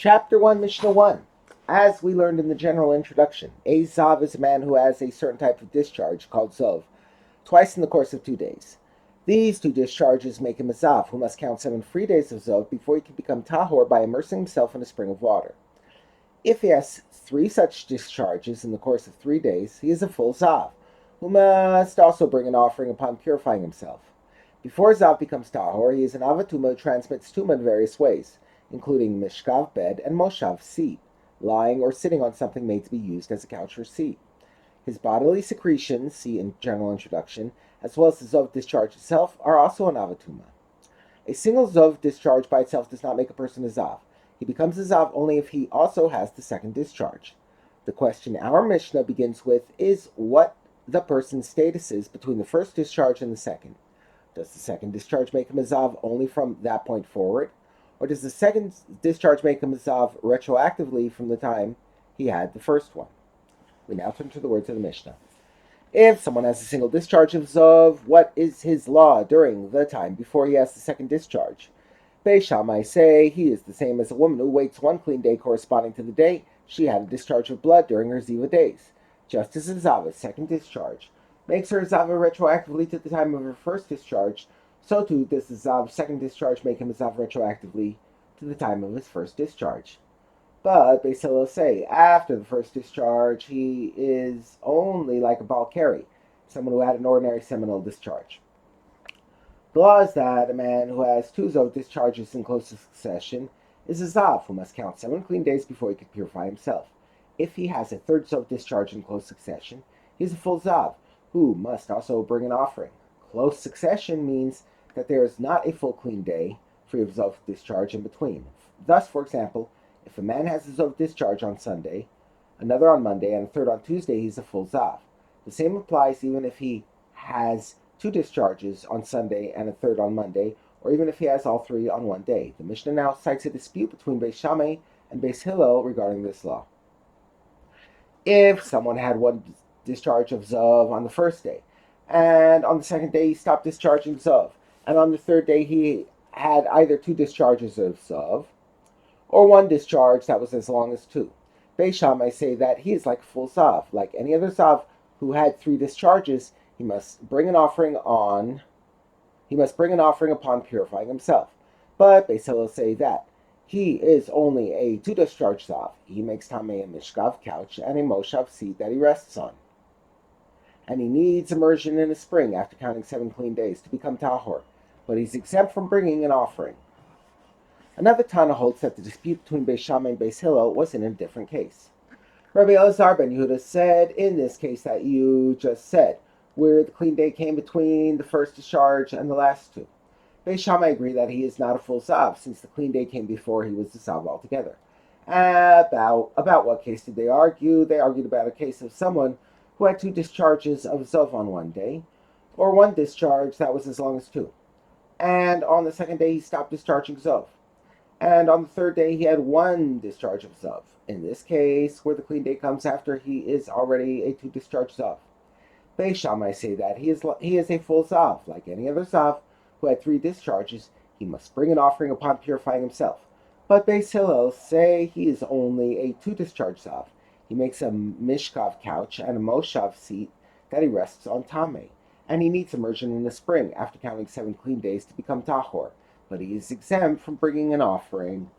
Chapter 1, Mishnah 1. As we learned in the general introduction, a Zav is a man who has a certain type of discharge, called Zov, twice in the course of 2 days. These 2 discharges make him a Zav, who must count 7 free days of Zov before he can become Tahor by immersing himself in a spring of water. If he has 3 such discharges in the course of 3 days, he is a full Zav, who must also bring an offering upon purifying himself. Before Zav becomes Tahor, he is an Avatuma who transmits Tuma in various ways, including Mishkav, bed, and Moshav, seat, lying or sitting on something made to be used as a couch or seat. His bodily secretions, see in general introduction, as well as the Zov discharge itself, are also an Avatuma. A single Zov discharge by itself does not make a person a Zav. He becomes a Zav only if he also has the second discharge. The question our Mishnah begins with is what the person's status is between the first discharge and the second. Does the second discharge make him a Zav only from that point forward? Or does the second discharge make him a Zav retroactively from the time he had the first one? We now turn to the words of the Mishnah. If someone has a single discharge of Zav, what is his law during the time before he has the second discharge? Beis Shammai say he is the same as a woman who waits 1 clean day corresponding to the day she had a discharge of blood during her Ziva days. Just as a Zava's second discharge makes her a Zava retroactively to the time of her first discharge, so too does the Zav's second discharge make him a Zav retroactively to the time of his first discharge. But Beis Hillel say, after the first discharge, he is only like a Balkari, someone who had an ordinary seminal discharge. The law is that a man who has 2 Zov discharges in close succession is a Zav who must count 7 clean days before he can purify himself. If he has a third Zov discharge in close succession, he is a full Zav who must also bring an offering. Close succession means that there is not a full clean day free of Zov discharge in between. Thus, for example, if a man has a Zov discharge on Sunday, another on Monday, and a third on Tuesday, he's a full Zav. The same applies even if he has 2 discharges on Sunday and a third on Monday, or even if he has all 3 on one day. The Mishnah now cites a dispute between Beis Shammai and Beis Hillel regarding this law. If someone had 1 discharge of Zav on the first day, and on the second day he stopped discharging Zav, and on the third day he had either 2 discharges of Zav, or 1 discharge that was as long as 2. Beis Shammai say that he is like a full Zav. Like any other Zav who had 3 discharges, he must bring an offering upon purifying himself. But Beis Hillel say that he is only a 2 discharge Zav. He makes Tamei a Mishkav, couch, and a Moshav, seat that he rests on. And he needs immersion in a spring after counting 7 clean days to become Tahor, but he's exempt from bringing an offering. Another Tana holds that the dispute between Beis Shammai and Beis Hillel was in a different case. Rabbi Elazar ben Yehuda said, in this case that you just said, where the clean day came between the first discharge and the last 2. Beis Shammai agree that he is not a full Zav, since the clean day came before he was a Zav altogether. About what case did they argue? They argued about a case of someone who had 2 discharges of Zav on one day, or 1 discharge that was as long as 2. And on the second day he stopped discharging Zav. And on the third day he had 1 discharge of Zav. In this case, where the clean day comes after he is already a 2 discharge Zav. Beis Shammai say that he is a full Zav. Like any other Zav who had 3 discharges, he must bring an offering upon purifying himself. But Beis Hillel say he is only a 2 discharge Zav. He makes a Mishkav, couch, and a Moshav, seat that he rests on Tamei. And he needs immersion in the spring after counting 7 clean days to become Tahor. But he is exempt from bringing an offering.